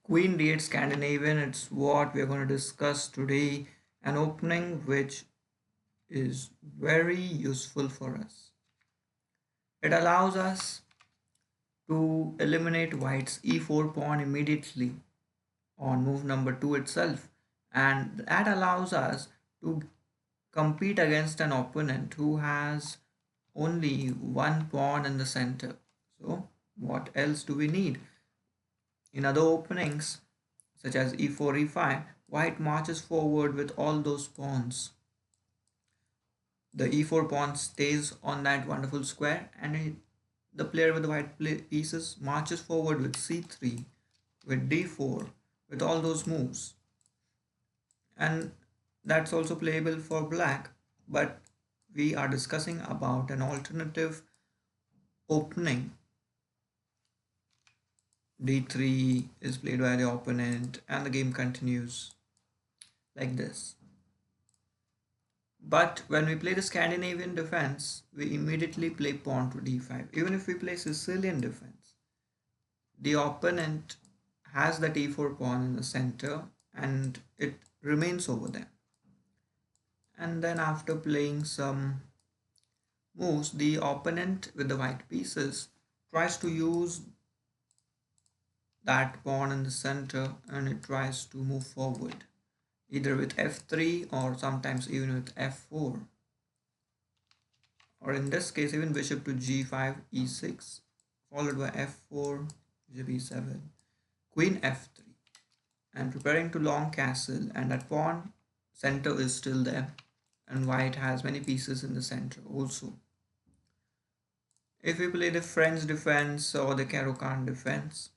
Queen D8 Scandinavian, it's what we're going to discuss today. An opening which is very useful for us. It allows us to eliminate white's e4 pawn immediately on move number 2 itself, and that allows us to compete against an opponent who has only one pawn in the center. So, what else do we need? In other openings, such as e4, e5, white marches forward with all those pawns. The e4 pawn stays on that wonderful square, and the player with the white pieces marches forward with c3, with d4, with all those moves. And that's also playable for black, but we are discussing about an alternative opening. d3 is played by the opponent, and the game continues like this. But when we play the Scandinavian defense, we immediately play pawn to d5. Even if we play Sicilian defense, the opponent has the e4 pawn in the center and it remains over there. And then after playing some moves, the opponent with the white pieces tries to use that pawn in the center and it tries to move forward, either with f3 or sometimes even with f4. Or in this case, even bishop to g5, e6, followed by f4, bishop e7, queen f3, and preparing to long castle, and that pawn center is still there, and white has many pieces in the center also. If we play the French defense or the Caro-Kann defense,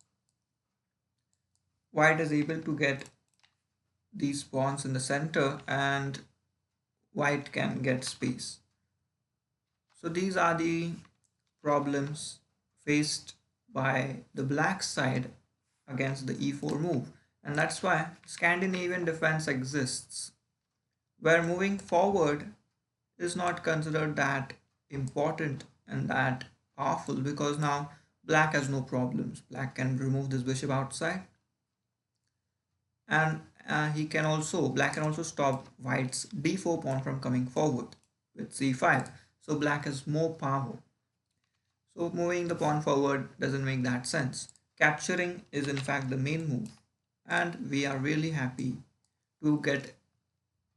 white is able to get these pawns in the center and white can get space. So these are the problems faced by the black side against the e4 move, and that's why Scandinavian defense exists, where moving forward is not considered that important and that powerful, because now black has no problems. Black can remove this bishop outside, and black can also stop white's d4 pawn from coming forward with c5. So black has more power. So moving the pawn forward doesn't make that sense. Capturing is in fact the main move, and we are really happy to get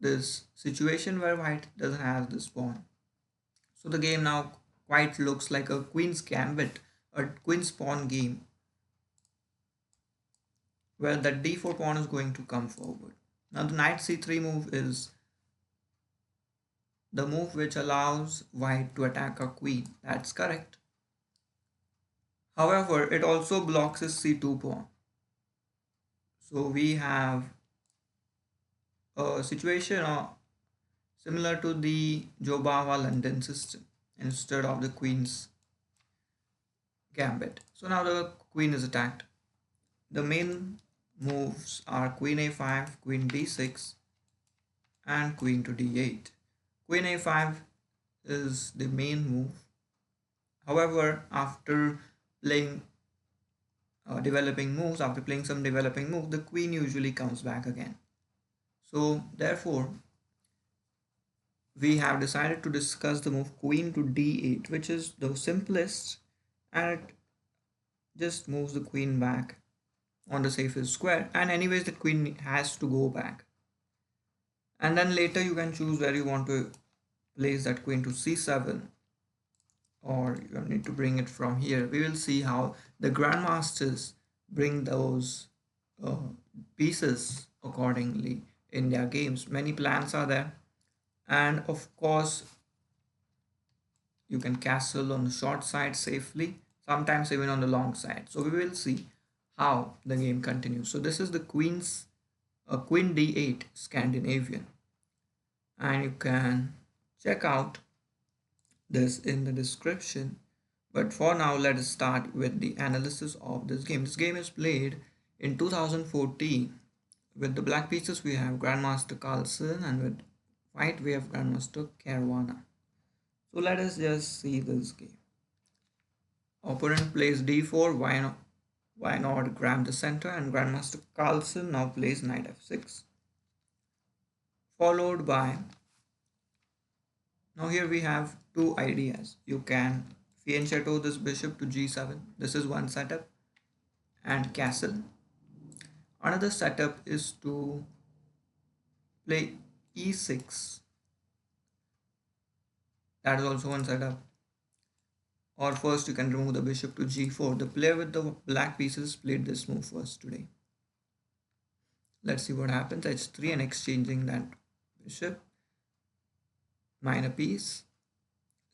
this situation where white doesn't have this pawn. So the game now quite looks like a queen's gambit, a queen's pawn game, where the d4 pawn is going to come forward. Now the knight c3 move is the move which allows white to attack a queen. That's correct. However, it also blocks his c2 pawn. So we have a situation similar to the Jobawa London system instead of the queen's gambit. So now the queen is attacked. The main moves are queen a5, queen d6, and queen to d8. Queen a5 is the main move. However, after playing after playing some developing move, the queen usually comes back again. So therefore, we have decided to discuss the move queen to d8, which is the simplest, and it just moves the queen back on the safest square, and anyways the queen has to go back. And then later you can choose where you want to place that queen to c7, or you need to bring it from here. We will see how the grandmasters bring those pieces accordingly in their games. Many plans are there, and of course you can castle on the short side safely, sometimes even on the long side. So we will see how the game continues. So this is the queen d8 Scandinavian, and you can check out this in the description. But for now, let us start with the analysis of this game. This game is played in 2014. With the black pieces we have Grandmaster Carlsen, and with white we have Grandmaster Caruana. So let us just see this game. Opponent plays d4, Why not grab the center? And Grandmaster Carlsen now plays knight f6, followed by, now here we have two ideas. You can fianchetto this bishop to g7. This is one setup, and castle. Another setup is to play e6. That is also one setup. Or first you can remove the bishop to g4. The player with the black pieces played this move first today. Let's see what happens. h3 and exchanging that bishop. Minor piece.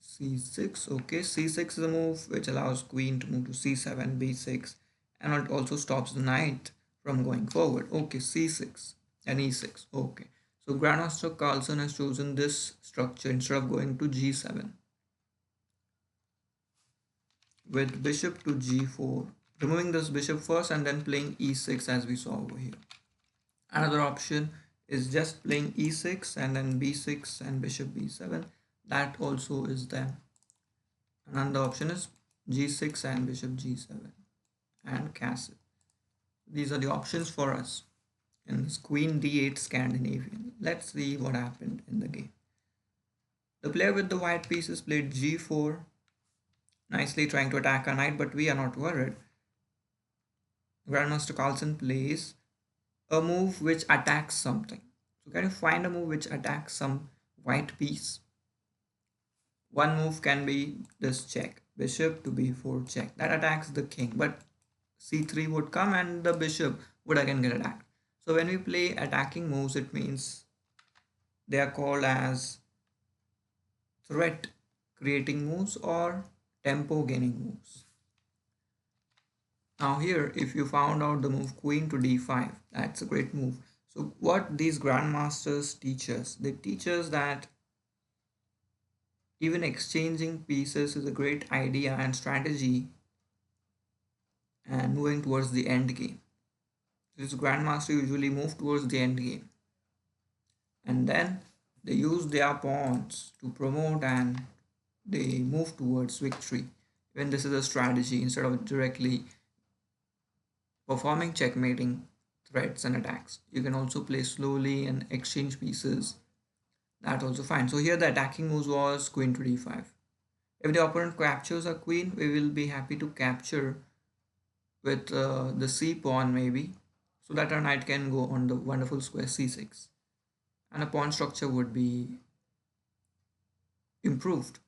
c6. Okay, c6 is a move which allows queen to move to c7, b6, and it also stops the knight from going forward. Okay, c6 and e6. Okay, so Grandmaster Carlsen has chosen this structure instead of going to g7 with bishop to g4, removing this bishop first and then playing e6 as we saw over here. Another option is just playing e6 and then b6 and bishop b7. That also is there. Another option is g6 and bishop g7 and castle. These are the options for us in this queen d8 Scandinavian. Let's see what happened in the game. The player with the white pieces played g4, nicely trying to attack our knight, but we are not worried. Grandmaster Carlsen plays a move which attacks something. So can you find a move which attacks some white piece? One move can be this check, bishop to b4 check. That attacks the king, but c3 would come and the bishop would again get attacked. So when we play attacking moves, it means they are called as threat creating moves or tempo gaining moves. Now here, if you found out the move queen to d5, that's a great move. So what these grandmasters teach us, they teach us that even exchanging pieces is a great idea and strategy and moving towards the end game. This grandmaster usually move towards the end game and then they use their pawns to promote and they move towards victory. When this is a strategy instead of directly performing checkmating threats and attacks. You can also play slowly and exchange pieces. That's also fine. So here the attacking moves was queen to d5. If the opponent captures a queen, we will be happy to capture with the c pawn maybe, so that our knight can go on the wonderful square c6 and a pawn structure would be improved.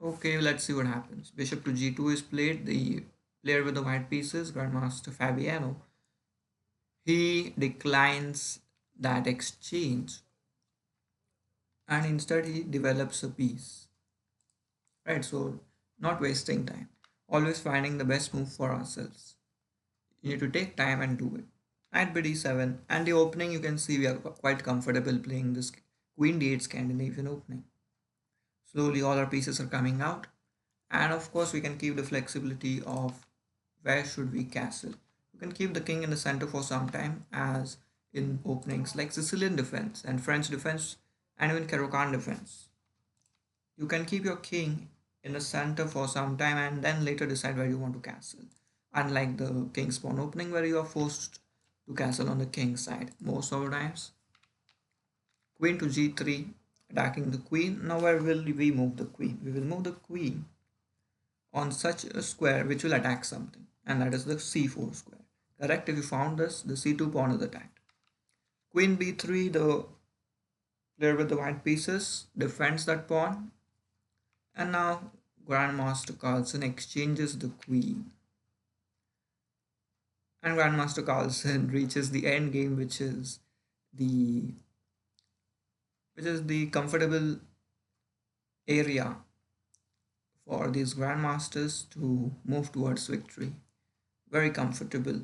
Okay, let's see what happens. Bishop to g2 is played. The player with the white pieces, Grandmaster Fabiano, he declines that exchange and instead he develops a piece. Right, so not wasting time, always finding the best move for ourselves. You need to take time and do it. Knight b7, and the opening you can see we are quite comfortable playing this queen d8 Scandinavian opening. Slowly all our pieces are coming out, and of course we can keep the flexibility of where should we castle. You can keep the king in the center for some time, as in openings like Sicilian defense and French defense and even Caro-Kann defense. You can keep your king in the center for some time and then later decide where you want to castle. Unlike the king's pawn opening where you are forced to castle on the king's side most of the times. Queen to g3, attacking the queen. Now where will we move the queen? We will move the queen on such a square which will attack something, and that is the c4 square. Correct? If you found this, the c2 pawn is attacked. Queen b3, the player with the white pieces defends that pawn, and now Grandmaster Carlsen exchanges the queen, and Grandmaster Carlsen reaches the end game, the which is the comfortable area for these grandmasters to move towards victory. Very comfortable.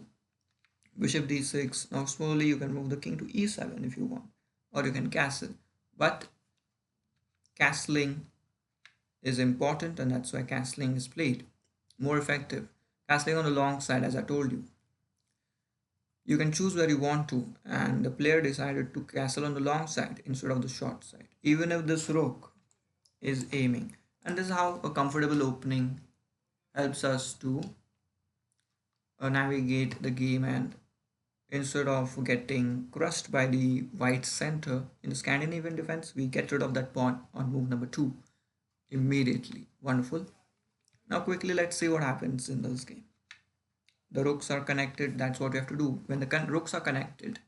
Bishop d6. Now slowly you can move the king to e7 if you want, or you can castle. But castling is important, and that's why castling is played. More effective. Castling on the long side, as I told you. You can choose where you want to, and the player decided to castle on the long side instead of the short side, even if this rook is aiming. And this is how a comfortable opening helps us to navigate the game, and instead of getting crushed by the white center in the Scandinavian defense, we get rid of that pawn on move number 2 immediately. Wonderful. Now quickly let's see what happens in this game. The rooks are connected. That's what we have to do. When the rooks are connected,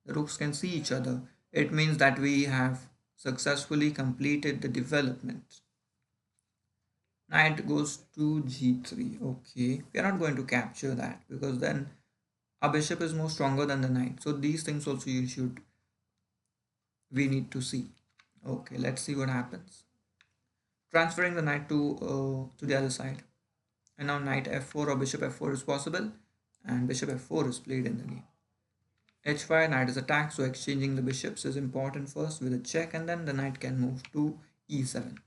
the rooks can see each other. It means that we have successfully completed the development. Knight goes to g3. Okay, we are not going to capture that because then our bishop is more stronger than the knight. So these things also we need to see. Okay, let's see what happens. Transferring the knight to the other side. And now knight f4 or bishop f4 is possible, and bishop f4 is played in the game. h5, knight is attacked, so exchanging the bishops is important first with a check, and then the knight can move to e7.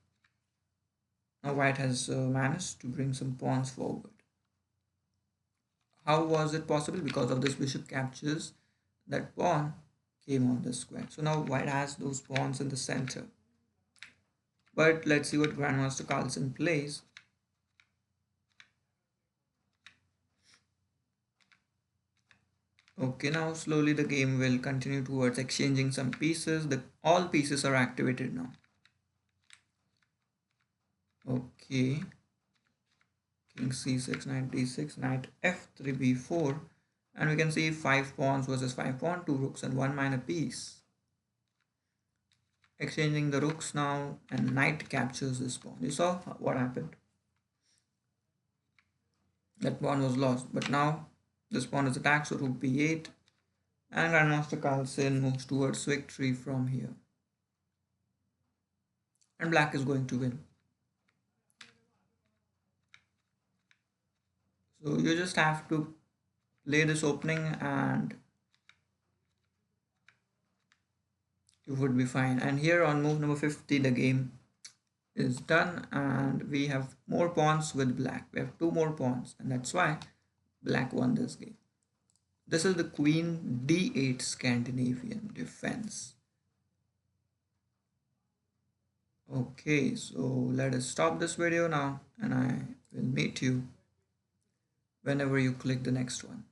Now white has managed to bring some pawns forward. How was it possible? Because of this bishop captures, that pawn came on the square. So now white has those pawns in the center. But let's see what Grandmaster Carlsen plays. Okay, now slowly the game will continue towards exchanging some pieces. All pieces are activated now. Okay. King c6, knight d6, knight f3, b4. And we can see 5 pawns versus 5 pawns, 2 rooks and 1 minor piece. Exchanging the rooks now, and knight captures this pawn. You saw what happened. That pawn was lost, but now this pawn is attacked, so rook b8. And Grandmaster Carlsen moves towards victory from here. And black is going to win. So you just have to play this opening and you would be fine. And here on move number 50, the game is done, and we have more pawns with black. We have 2 more pawns, and that's why black won this game. This is the Queen d8 Scandinavian defense. Okay, so let us stop this video now, and I will meet you whenever you click the next one.